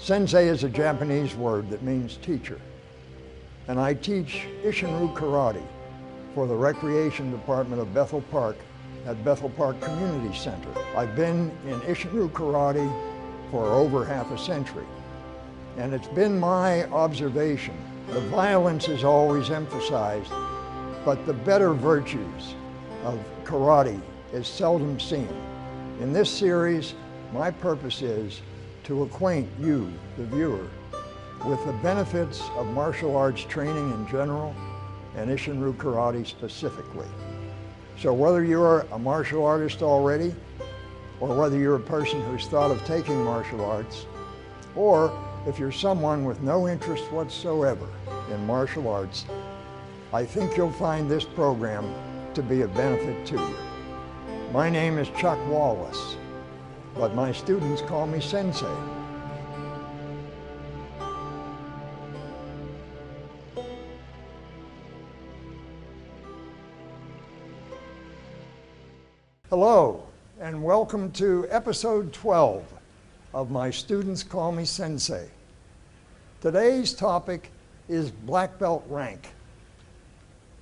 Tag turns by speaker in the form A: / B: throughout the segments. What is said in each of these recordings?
A: Sensei is a Japanese word that means teacher, and I teach Isshin-Ryu Karate for the Recreation Department of Bethel Park at Bethel Park Community Center. I've been in Isshin-Ryu Karate for over half a century, and it's been my observation the violence is always emphasized, but the better virtues of karate is seldom seen. In this series, my purpose is to acquaint you, the viewer, with the benefits of martial arts training in general and Isshin-Ryu Karate specifically. So whether you're a martial artist already, or whether you're a person who's thought of taking martial arts, or if you're someone with no interest whatsoever in martial arts, I think you'll find this program to be of benefit to you. My name is Chuck Wallace, but my students call me Sensei. Hello, and welcome to episode 12 of My Students Call Me Sensei. Today's topic is black belt rank.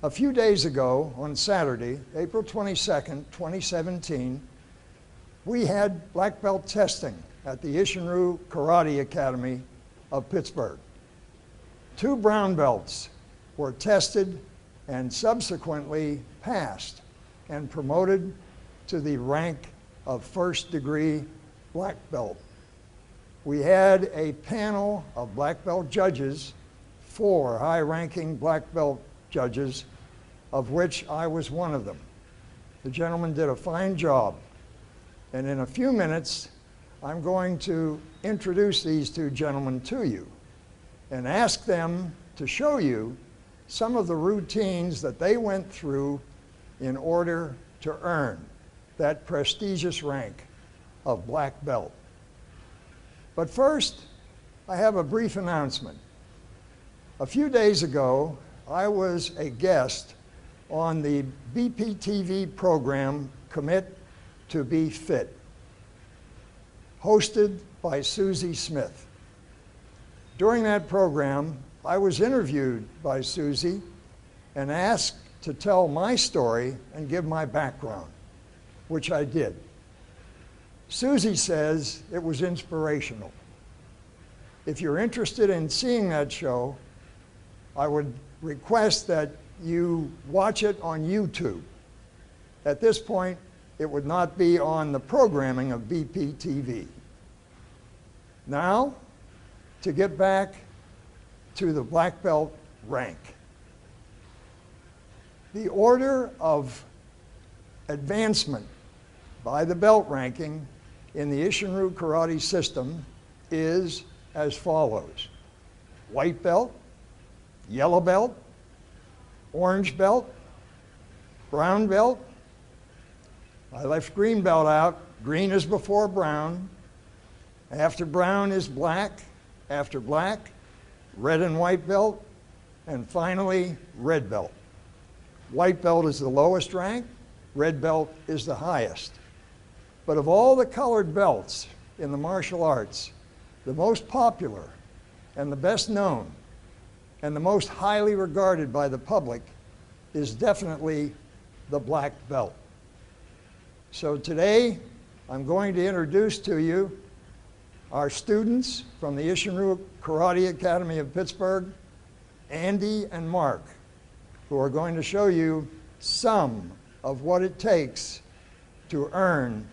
A: A few days ago, on Saturday, April 22nd, 2017, we had black belt testing at the Isshin-Ryu Karate Academy of Pittsburgh. 2 brown belts were tested and subsequently passed and promoted to the rank of first degree black belt. We had a panel of black belt judges, 4 high-ranking black belt judges, of which I was one of them. The gentleman did a fine job. And in a few minutes, I'm going to introduce these 2 gentlemen to you and ask them to show you some of the routines that they went through in order to earn that prestigious rank of black belt. But first, I have a brief announcement. A few days ago, I was a guest on the BPTV program Commit to Be Fit, hosted by Susie Smith. During that program, I was interviewed by Susie and asked to tell my story and give my background, which I did. Susie says it was inspirational. If you're interested in seeing that show, I would request that you watch it on YouTube. At this point, it would not be on the programming of BPTV. Now, to get back to the black belt rank. The order of advancement by the belt ranking in the Isshin-Ryu Karate system is as follows: white belt, yellow belt, orange belt, brown belt. I left green belt out. Green is before brown. After brown is black. After black, red and white belt. And finally, red belt. White belt is the lowest rank. Red belt is the highest. But of all the colored belts in the martial arts, the most popular and the best known and the most highly regarded by the public is definitely the black belt. So today, I'm going to introduce to you our students from the Isshin-Ryu Karate Academy of Pittsburgh, Andy and Mark, who are going to show you some of what it takes to earn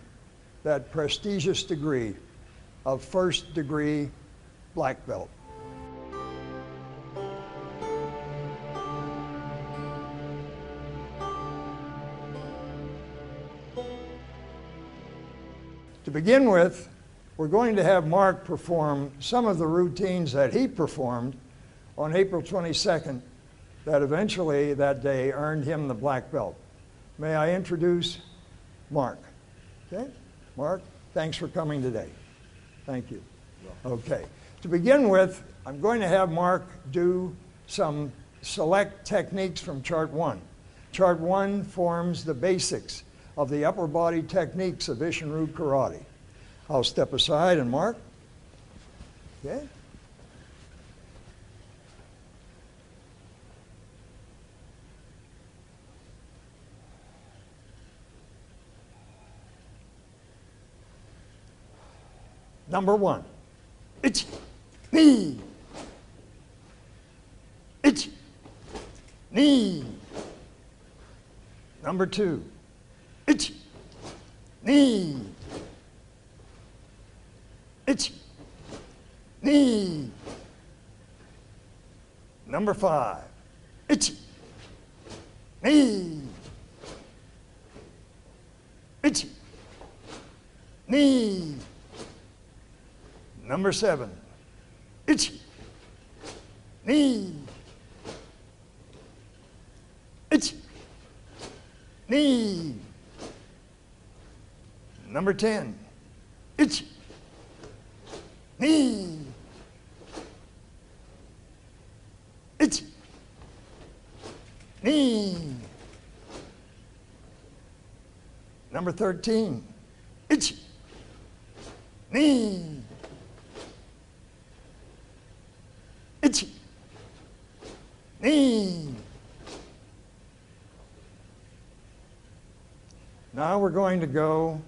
A: that prestigious degree of first degree black belt. To begin with, we're going to have Mark perform some of the routines that he performed on April 22nd that eventually that day earned him the black belt. May I introduce Mark? Okay, Mark, thanks for coming today. Thank you. Okay, to begin with, I'm going to have Mark do some select techniques from Chart 1. Chart 1 forms the basics of the upper body techniques of Isshin-Ryu Karate. I'll step aside and Mark. Okay? Number one, itchy, knee, itchy, knee. Number two, itchy, knee, itchy, knee. Number five, itchy, knee, itchy, knee. Number seven, itchy, knee, itchy, knee. Number 10, itchy, knee, itchy, knee. Number 13, itchy, knee, itchy, knee. Now we're going to go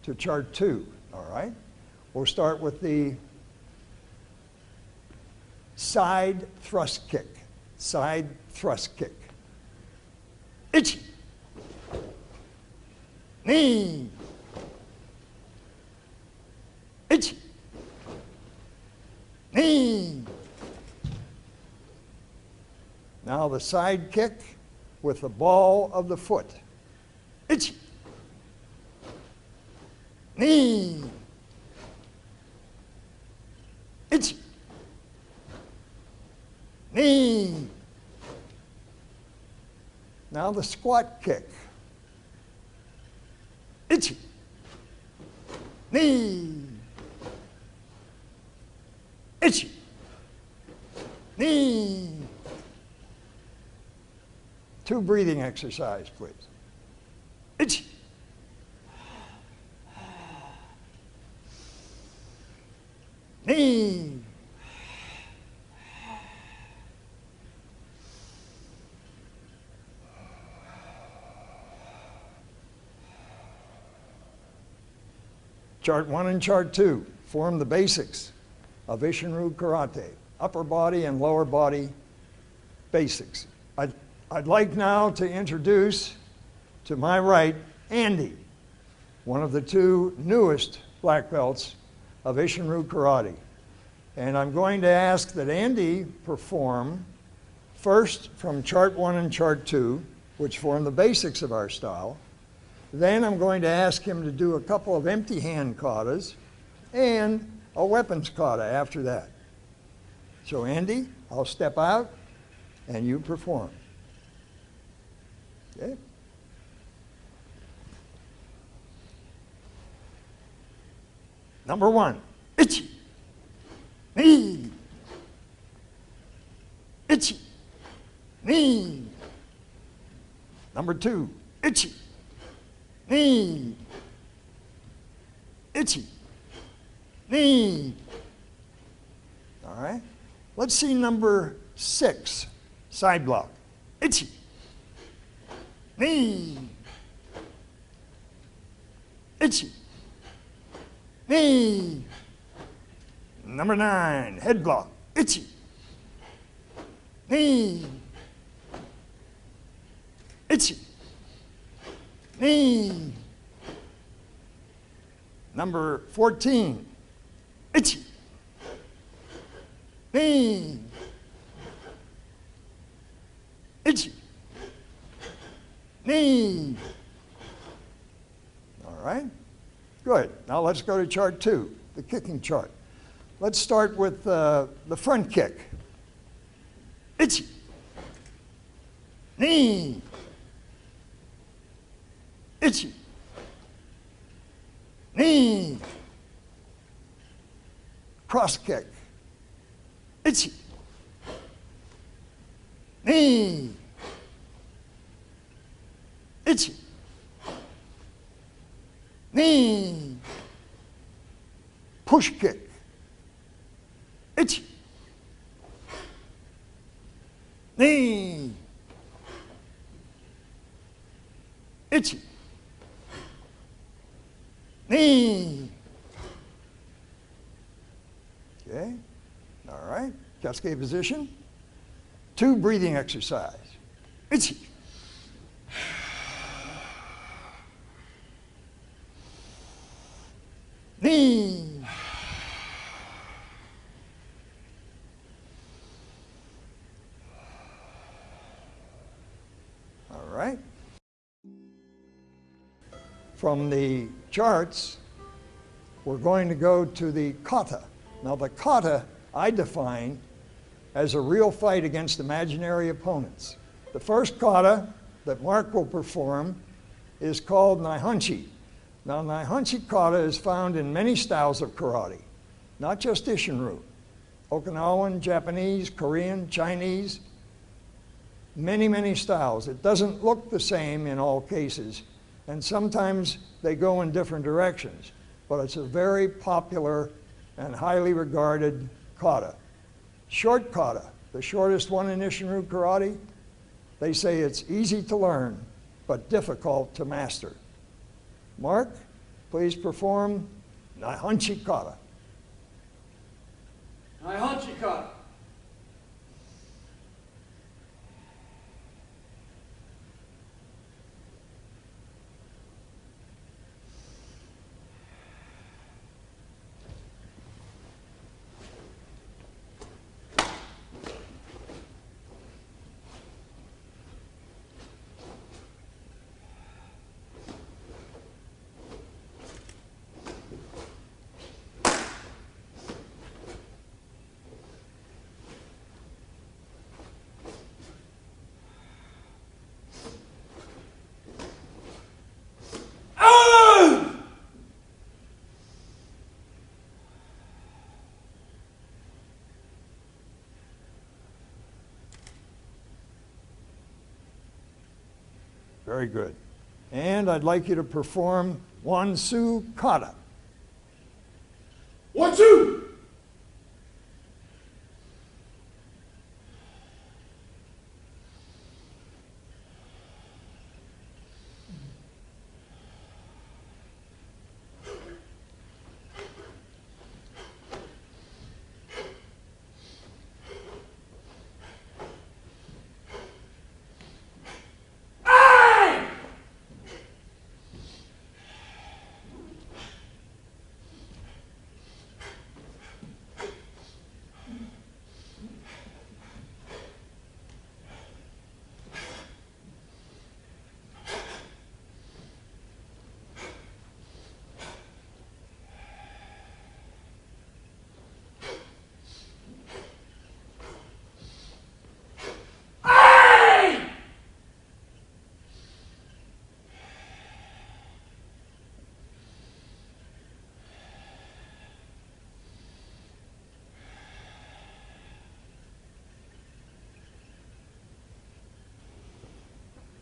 A: to chart 2, all right? We'll start with the side thrust kick. Side thrust kick. Itchy, knee, itchy, knee. Now the side kick with the ball of the foot. Itchy, knee, itchy, knee. Now the squat kick. Itchy, knee, itchy, knee. 2 breathing exercise, please. Itchy, knee, Chart 1 and Chart 2 form the basics of Isshin-Ryu Karate, upper body and lower body basics. I'd like now to introduce to my right Andy, one of the 2 newest black belts of Isshin-Ryu Karate. And I'm going to ask that Andy perform first from Chart 1 and Chart 2, which form the basics of our style. Then I'm going to ask him to do a couple of empty hand katas and a weapons kata after that. So Andy, I'll step out and you perform. Okay? Number 1, itchy, knee, itchy, knee. Number 2, itchy, knee, itchy, knee. All right? Let's see number 6, side block. Itchy, knee, itchy, knee. Number 9, head block. Itchy, knee, itchy, knee. Number 14, itchy, knee, itchy, knee. All right, good. Now let's go to chart 2, the kicking chart. Let's start with the front kick. Itchy, knee, itchy, knee. Cross kick. Itchy, knee, itchy, knee. Push kick. Ichi. Ni. Ichi. Ni. Okay. All right. Cascade position. 2 breathing exercise. Ichi. Ni. All right. From the charts, we're going to go to the kata. Now the kata I define as a real fight against imaginary opponents. The first kata that Mark will perform is called Naihanchi. Now Naihanchi kata is found in many styles of karate, not just Isshinryu. Okinawan, Japanese, Korean, Chinese, many styles. It doesn't look the same in all cases, and sometimes they go in different directions, but it's a very popular and highly regarded kata. Short kata, the shortest one in Isshinryu karate, they say it's easy to learn, but difficult to master. Mark, please perform Naihanchi kata.
B: Naihanchi kata.
A: Very good. And I'd like you to perform Wansu kata.
B: 1, 2.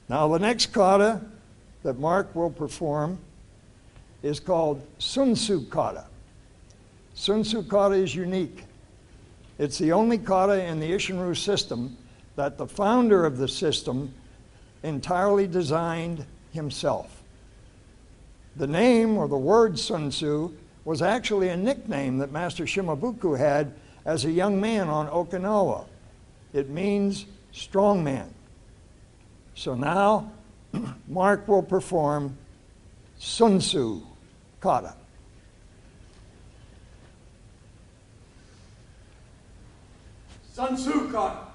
A: Now the next kata that Mark will perform is called Sunsu kata. Sunsu kata is unique. It's the only kata in the Isshinryu system that the founder of the system entirely designed himself. The name or the word Sun Tzu was actually a nickname that Master Shimabuku had as a young man on Okinawa. It means strong man. So now Mark will perform Sun Tzu kata.
B: Sun Tzu kata.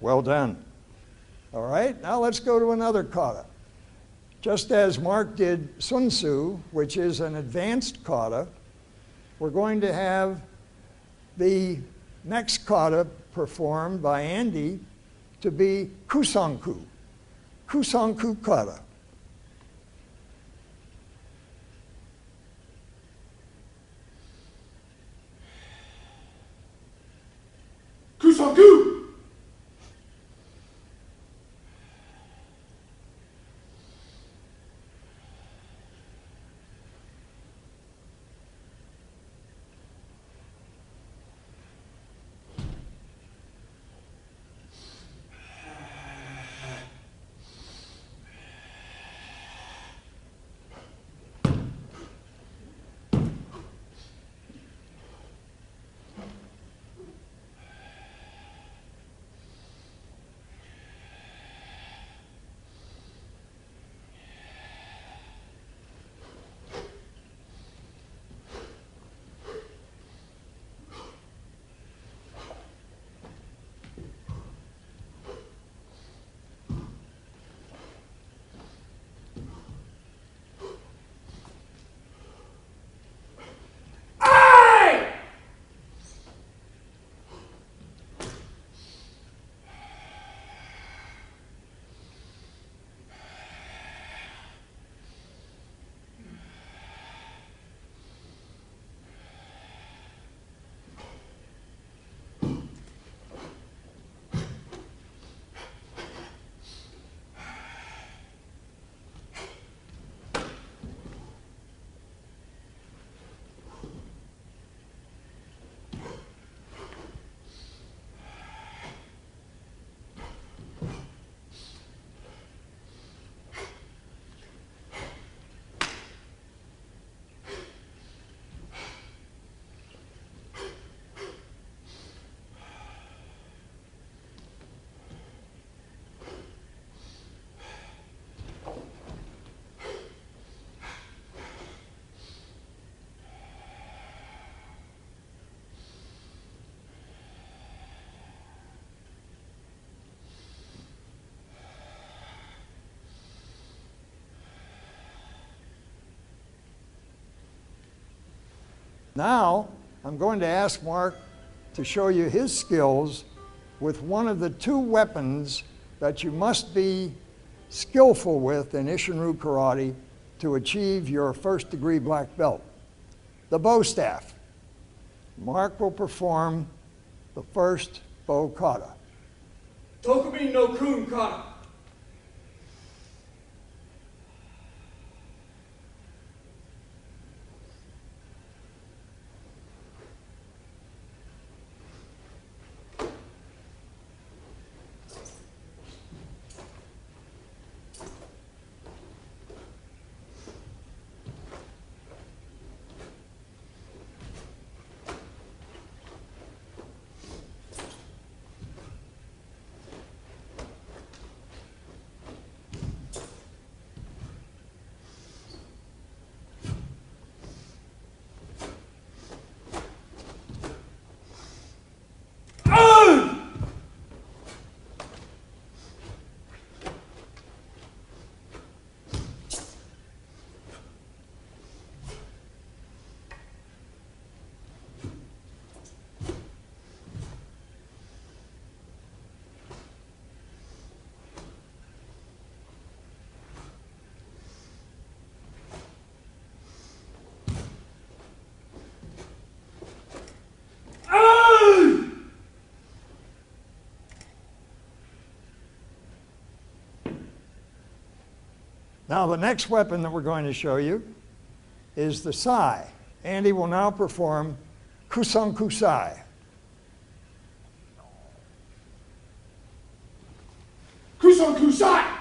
A: Well done. All right, now let's go to another kata. Just as Mark did Sun Tzu, which is an advanced kata, we're going to have the next kata performed by Andy to be Kusanku. Kusanku kata.
B: Kusanku!
A: Now, I'm going to ask Mark to show you his skills with one of the two weapons that you must be skillful with in Isshin-Ryu Karate to achieve your first-degree black belt, the bow staff. Mark will perform the first bow kata.
B: Tokumi no Kun kata.
A: Now, the next weapon that we're going to show you is the sai. Andy will now perform Kusanku sai.
B: Kusanku sai!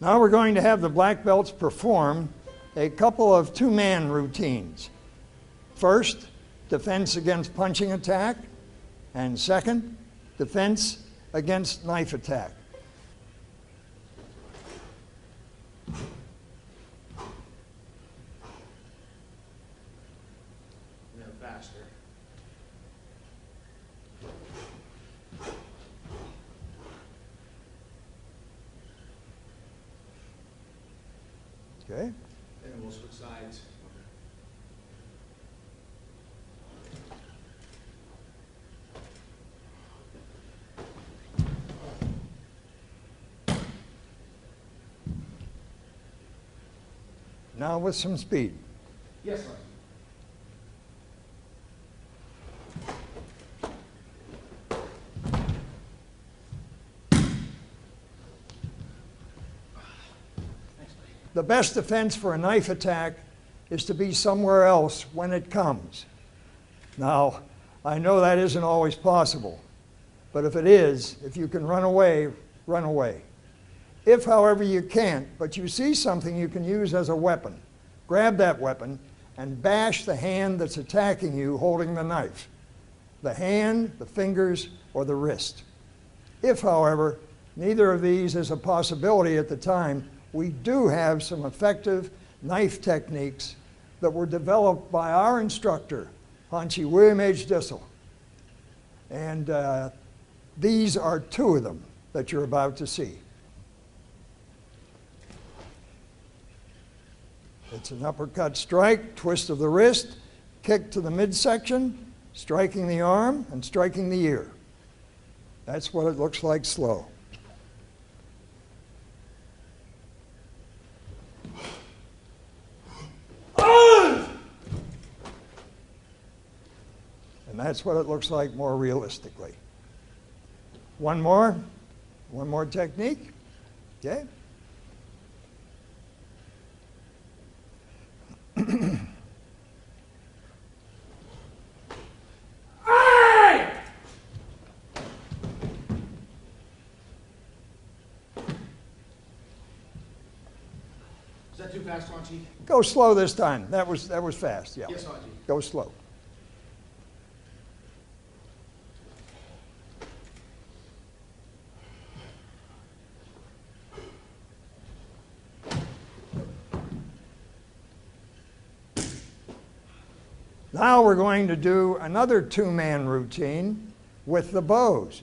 A: Now we're going to have the black belts perform a couple of two-man routines. First, defense against punching attack, and second, defense against knife attack.
B: No, faster.
A: Okay?
B: And then we'll switch sides.
A: Now with some speed.
B: Yes, Sergeant.
A: The best defense for a knife attack is to be somewhere else when it comes. Now, I know that isn't always possible, but if it is, if you can run away, run away. If, however, you can't, but you see something you can use as a weapon, grab that weapon and bash the hand that's attacking you holding the knife. The hand, the fingers, or the wrist. If, however, neither of these is a possibility at the time, we do have some effective knife techniques that were developed by our instructor, Hanshi William H. Dissel. And these are two of them that you're about to see. It's an uppercut strike, twist of the wrist, kick to the midsection, striking the arm, and striking the ear. That's what it looks like slow. And that's what it looks like more realistically. One more technique, okay?
B: Is that too fast, Hanshi?
A: Go slow this time. That was fast, yeah.
B: Yes, Hanshi.
A: Go slow. Now we're going to do another two-man routine with the bows.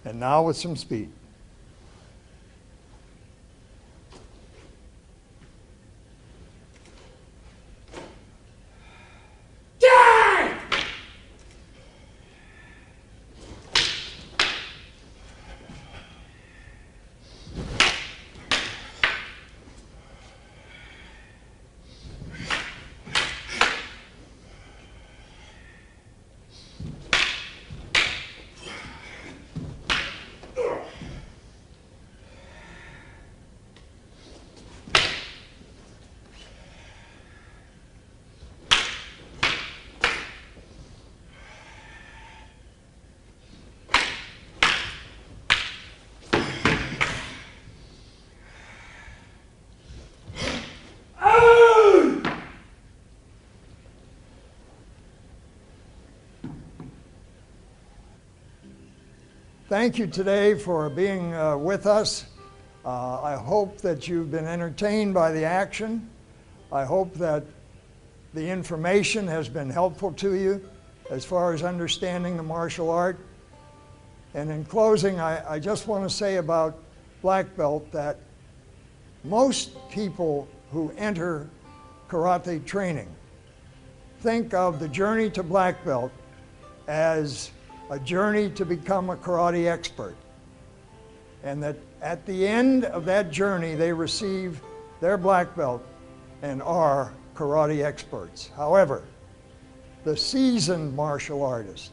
A: And now with some speed. Thank you today for being with us. I hope that you've been entertained by the action. I hope that the information has been helpful to you as far as understanding the martial art. And in closing, I just want to say about black belt that most people who enter karate training think of the journey to black belt as a journey to become a karate expert, and that at the end of that journey they receive their black belt and are karate experts. However, the seasoned martial artist,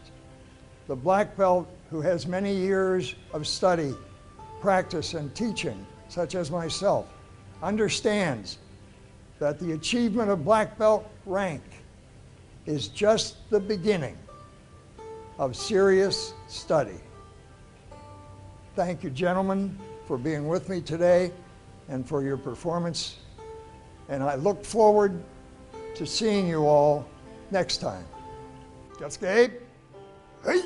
A: the black belt who has many years of study, practice, and teaching, such as myself, understands that the achievement of black belt rank is just the beginning of serious study. Thank you, gentlemen, for being with me today and for your performance. And I look forward to seeing you all next time. Just Gabe. Hey!